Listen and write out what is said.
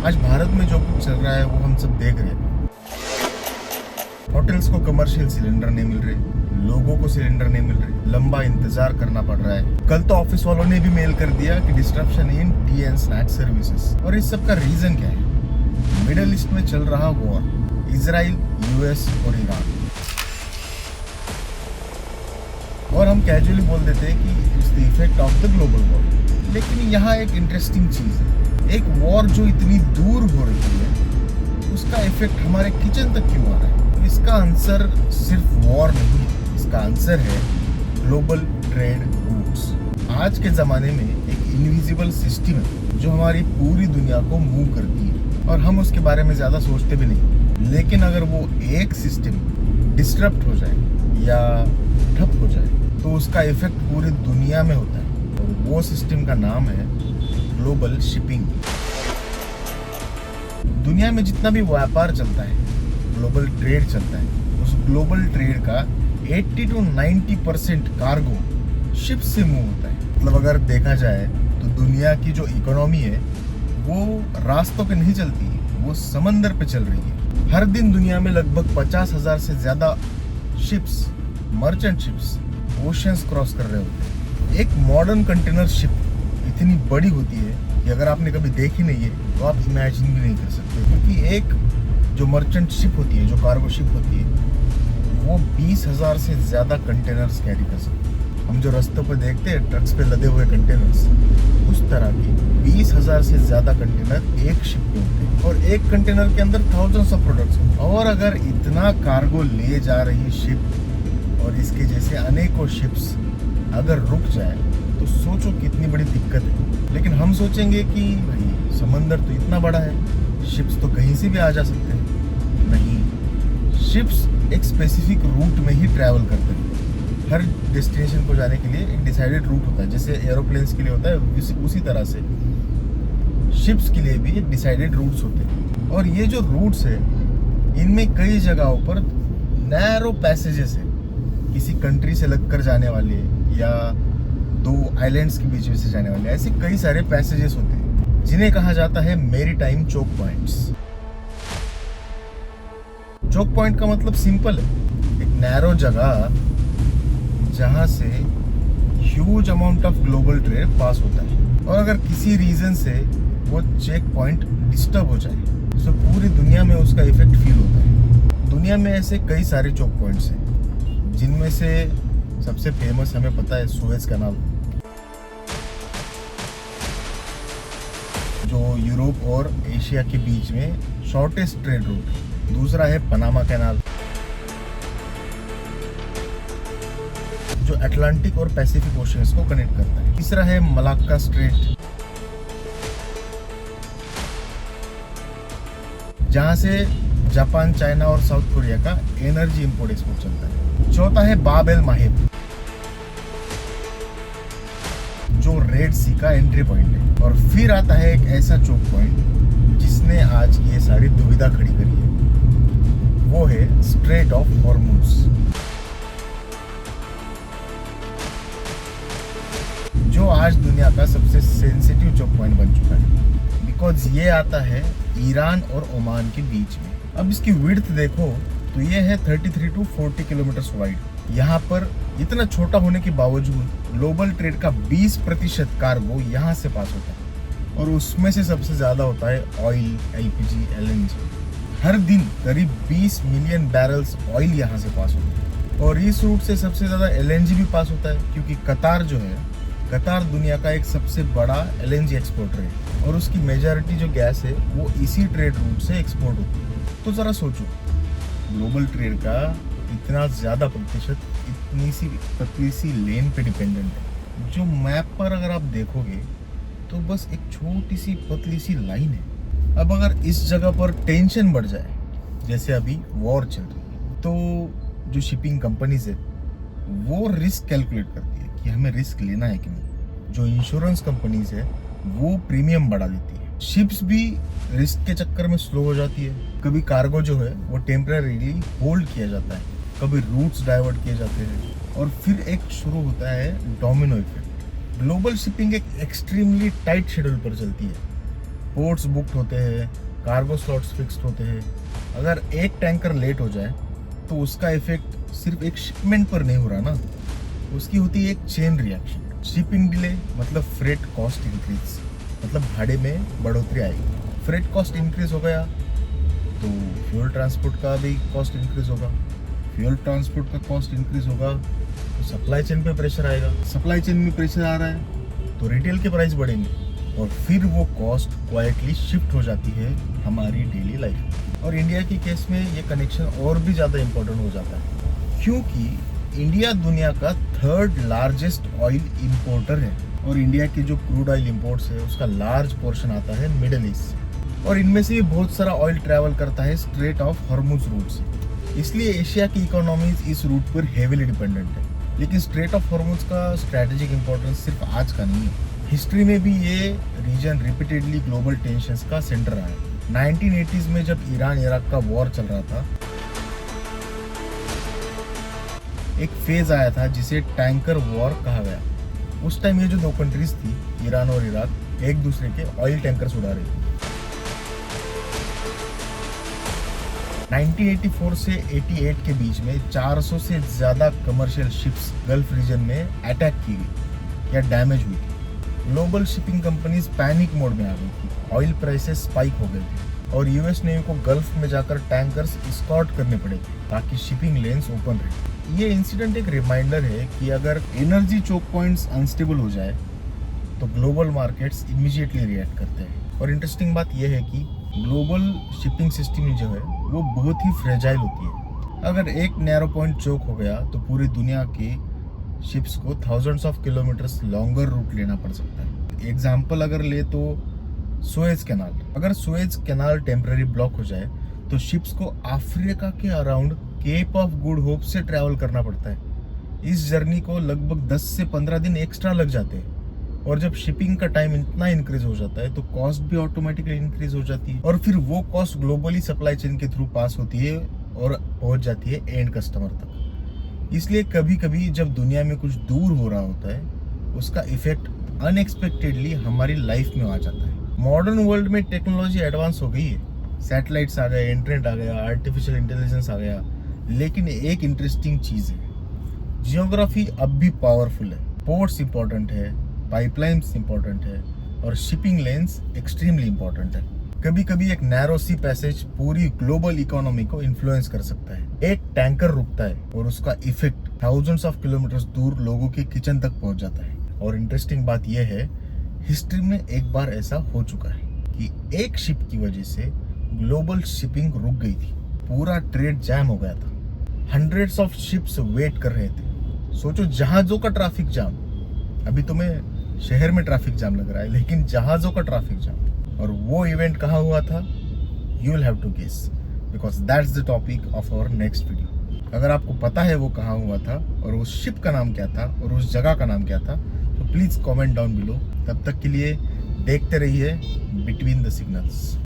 आज भारत में जो कुछ चल रहा है वो हम सब देख रहे हैं। होटल्स को कमर्शियल सिलेंडर नहीं मिल रहे, लोगों को सिलेंडर नहीं मिल रहे, लंबा इंतजार करना पड़ रहा है। कल तो ऑफिस वालों ने भी मेल कर दिया कि disruption in tea and snack services. और इस सब का रीजन क्या है? मिडिल ईस्ट में चल रहा वॉर, इजराइल, यूएस और ईरान। और हम कैजुअली बोल देते हैं कि it's the effect of the global war. लेकिन यहाँ एक इंटरेस्टिंग चीज है, एक वॉर जो इतनी दूर हो रही है उसका इफेक्ट हमारे किचन तक क्यों आ रहा है? तो इसका आंसर सिर्फ वॉर नहीं है, इसका आंसर है ग्लोबल ट्रेड रूट्स। आज के ज़माने में एक इनविजिबल सिस्टम है जो हमारी पूरी दुनिया को मूव करती है और हम उसके बारे में ज़्यादा सोचते भी नहीं। लेकिन अगर वो एक सिस्टम डिस्टर्ब हो जाए या ठप हो जाए तो उसका इफेक्ट पूरी दुनिया में होता है। और वो सिस्टम का नाम है ग्लोबल शिपिंग। दुनिया में जितना भी व्यापार चलता है, ग्लोबल ट्रेड चलता है, उस ग्लोबल ट्रेड का 80 to 90% कार्गो शिप से मूव होता है। मतलब अगर देखा जाए तो दुनिया की जो इकोनॉमी है वो रास्तों पे नहीं चलती है, वो समंदर पे चल रही है। हर दिन दुनिया में लगभग 50,000 से ज्यादा ships, merchant ships oceans cross कर रहे होते हैं। एक मॉडर्न कंटेनर शिप इतनी बड़ी होती है कि अगर आपने कभी देखी नहीं है तो आप इमेजिन भी नहीं कर सकते। क्योंकि एक जो मर्चेंट शिप होती है, जो कार्गो शिप होती है, वो 20,000 से ज़्यादा कंटेनर्स कैरी कर सकते हैं। हम जो रास्तों पर देखते हैं ट्रक्स पे लदे हुए कंटेनर्स, उस तरह के 20,000 से ज़्यादा कंटेनर एक शिप में होते हैं। और एक कंटेनर के अंदर थाउजेंड्स ऑफ प्रोडक्ट्स होते हैं। और अगर इतना कार्गो ले जा रही शिप और इसके जैसे अनेकों शिप्स अगर रुक जाए तो सोचो कितनी बड़ी दिक्कत है। लेकिन हम सोचेंगे कि भाई समंदर तो इतना बड़ा है, शिप्स तो कहीं से भी आ जा सकते हैं। नहीं, शिप्स एक स्पेसिफिक रूट में ही ट्रैवल करते हैं। हर डेस्टिनेशन को जाने के लिए एक डिसाइडेड रूट होता है, जैसे एरोप्लेन्स के लिए होता है उसी तरह से शिप्स के लिए भी एक डिसाइडेड रूट्स होते हैं। और ये जो रूट्स है इनमें कई जगहों पर नैरो पैसेजेस है, किसी कंट्री से लगकर जाने वाले या दो आइलैंड्स के बीच में से जाने वाले, ऐसे कई सारे पैसेजेस होते हैं जिन्हें कहा जाता है maritime choke points. Choke point का मतलब सिंपल है, एक नैरो जगह जहां से huge amount of global trade pass होता है। और अगर किसी रीजन से वो चेक पॉइंट डिस्टर्ब हो जाए तो पूरी दुनिया में उसका इफेक्ट फील होता है। दुनिया में ऐसे कई सारे चोक पॉइंट्स हैं, जिनमें से सबसे फेमस हमें पता है सुएज कैनाल, जो यूरोप और एशिया के बीच में शॉर्टेस्ट ट्रेड रूट है। दूसरा है पनामा कैनाल, जो अटलांटिक और पैसिफिक ओशियंस को कनेक्ट करता है। तीसरा है मलाक्का स्ट्रेट, जहां से जापान, चाइना और साउथ कोरिया का एनर्जी इंपोर्ट एक्सपोर्ट चलता है। चौथा है बाब एल माहिब, जो रेड सी का एंट्री पॉइंट है। और फिर आता है एक ऐसा चोक पॉइंट जिसने आज ये सारी दुविधा खड़ी करी है, वो है स्ट्रेट ऑफ हॉर्मुज, जो आज दुनिया का सबसे सेंसिटिव चोक पॉइंट बन चुका है, बिकॉज ये आता है ईरान और ओमान के बीच में। अब इसकी विड्थ देखो तो ये है 33 to 40 किलोमीटर वाइड। यहाँ पर इतना छोटा होने के बावजूद ग्लोबल ट्रेड का 20% कार्गो यहाँ से पास होता है। और उसमें से सबसे ज़्यादा होता है ऑयल, एलपीजी, एलएनजी। हर दिन करीब 20 मिलियन बैरल्स ऑयल यहाँ से पास होता है। और इस रूट से सबसे ज़्यादा एलएनजी भी पास होता है, क्योंकि कतार जो है, कतार दुनिया का एक सबसे बड़ा एलएनजी एक्सपोर्टर है। और उसकी मेजॉरिटी जो गैस है वो इसी ट्रेड रूट से एक्सपोर्ट होती है। तो ज़रा सोचो, ग्लोबल ट्रेड का इतना ज़्यादा प्रतिशत इतनी सी पतली सी लेन पे डिपेंडेंट है, जो मैप पर अगर आप देखोगे तो बस एक छोटी सी पतली सी लाइन है। अब अगर इस जगह पर टेंशन बढ़ जाए, जैसे अभी वॉर चल रही है, तो जो शिपिंग कंपनीज है वो रिस्क कैलकुलेट करती है कि हमें रिस्क लेना है कि नहीं। जो इंश्योरेंस कंपनीज है वो प्रीमियम बढ़ा देती है। शिप्स भी रिस्क के चक्कर में स्लो हो जाती है। कभी कार्गो जो है वो टेम्परेरीली होल्ड किया जाता है, कभी रूट्स डाइवर्ट किए जाते हैं, और फिर एक शुरू होता है डोमिनो इफेक्ट। ग्लोबल शिपिंग एक एक्सट्रीमली टाइट शेड्यूल पर चलती है। पोर्ट्स बुकड होते हैं, कार्गो स्लॉट्स फिक्स्ड होते हैं। अगर एक टैंकर लेट हो जाए तो उसका इफेक्ट सिर्फ एक शिपमेंट पर नहीं हो रहा ना, उसकी होती है एक चेन रिएक्शन। शिपिंग डिले मतलब फ्रेट कॉस्ट इंक्रीज, मतलब भाड़े में बढ़ोतरी आएगी। फ्रेट कॉस्ट इंक्रीज हो गया तो फ्यूल ट्रांसपोर्ट का भी कॉस्ट इंक्रीज होगा। फ्यूल ट्रांसपोर्ट का कॉस्ट इंक्रीज होगा तो सप्लाई चेन पे प्रेशर आएगा। सप्लाई चेन में प्रेशर आ रहा है तो रिटेल के प्राइस बढ़ेंगे और फिर वो कॉस्ट क्वाइटली शिफ्ट हो जाती है हमारी डेली लाइफ में। और इंडिया के केस में ये कनेक्शन और भी ज़्यादा इम्पोर्टेंट हो जाता है, क्योंकि इंडिया दुनिया का 3rd लार्जेस्ट ऑयल इंपोर्टर है और इंडिया के जो क्रूड ऑयल इंपोर्ट्स है उसका लार्ज पोर्शन आता है मिडल ईस्ट से, और इनमें से बहुत सारा ऑयल ट्रैवल करता है स्ट्रेट ऑफ हॉर्मुज रूट से। इसलिए एशिया की इकोनॉमीज इस रूट पर हेवीली डिपेंडेंट है। लेकिन स्ट्रेट ऑफ हॉर्मुज का स्ट्रैटेजिक इंपॉर्टेंस सिर्फ आज का नहीं है, हिस्ट्री में भी ये रीजन रिपीटेडली ग्लोबल टेंशंस का सेंटर रहा है। 1980s में जब ईरान इराक का वॉर चल रहा था, एक फेज आया था जिसे टैंकर वॉर कहा गया। उस टाइम ये जो दो कंट्रीज थी, ईरान और इराक, एक दूसरे के ऑयल टैंकर्स उड़ा रही थी। 1984 से 88 के बीच में 400 से ज़्यादा कमर्शियल शिप्स गल्फ रीजन में अटैक की गई या डैमेज हुई थी। Global shipping companies panic mode में आ गई थी, ऑयल प्राइसेस स्पाइक हो गए थे और यूएस नेवी को गल्फ में जाकर टैंकर्स एस्कॉर्ट करने पड़े थे ताकि शिपिंग लेन्स ओपन रहे। ये इंसिडेंट एक रिमाइंडर है कि अगर एनर्जी चोक पॉइंट्स अनस्टेबल हो जाए तो ग्लोबल मार्केट्स इमीडिएटली रिएक्ट करते हैं। और इंटरेस्टिंग बात यह है कि ग्लोबल शिपिंग सिस्टम जो है वो बहुत ही फ्रेजाइल होती है। अगर एक नैरो पॉइंट चोक हो गया तो पूरी दुनिया के शिप्स को thousands of kilometres longer route लेना पड़ सकता है। एग्जाम्पल अगर ले तो सुएज कैनाल, अगर सुएज कैनाल टेम्पररी ब्लॉक हो जाए तो शिप्स को अफ्रीका के around Cape of Good Hope से ट्रैवल करना पड़ता है। इस जर्नी को लगभग 10 से 15 दिन एक्स्ट्रा लग जाते हैं और जब शिपिंग का टाइम इतना इंक्रीज हो जाता है तो कॉस्ट भी ऑटोमेटिकली इंक्रीज हो जाती है और फिर वो कॉस्ट ग्लोबली सप्लाई चेन के थ्रू पास होती है और पहुंच जाती है एंड कस्टमर तक। इसलिए कभी कभी जब दुनिया में कुछ दूर हो रहा होता है उसका इफेक्ट अनएक्सपेक्टेडली हमारी लाइफ में आ जाता है। मॉडर्न वर्ल्ड में टेक्नोलॉजी एडवांस हो गई है, सैटेलाइट्स आ गए, इंटरनेट आ गया, आर्टिफिशियल इंटेलिजेंस आ गया, लेकिन एक इंटरेस्टिंग चीज है, जियोग्राफी अब भी पावरफुल है। पोर्ट्स इंपॉर्टेंट है, पाइपलाइंस इंपॉर्टेंट है और शिपिंग लेन्स एक्सट्रीमली इंपॉर्टेंट है। कभी कभी एक नैरो सी पैसेज पूरी ग्लोबल इकोनॉमी को इन्फ्लुएंस कर सकता है। एक टैंकर रुकता है और उसका इफेक्ट थाउजेंड्स ऑफ किलोमीटर्स दूर लोगों के किचन तक पहुंच जाता है। और इंटरेस्टिंग बात यह है, हिस्ट्री में एक बार ऐसा हो चुका है कि एक शिप की वजह से ग्लोबल शिपिंग रुक गई थी, पूरा ट्रेड जैम हो गया था। हंड्रेड्स ऑफ शिप्स वेट कर रहे थे। सोचो, जहाजों का ट्रैफिक जाम, अभी तुम्हें शहर में ट्रैफिक जाम लग रहा है लेकिन जहाजों का ट्रैफिक जाम। और वो इवेंट कहाँ हुआ था? You will have to guess because that's the topic of our next video. अगर आपको पता है वो कहाँ हुआ था और उस शिप का नाम क्या था और उस जगह का नाम क्या था तो प्लीज कमेंट डाउन बिलो। तब तक के लिए देखते रहिए बिटवीन द सिग्नल्स।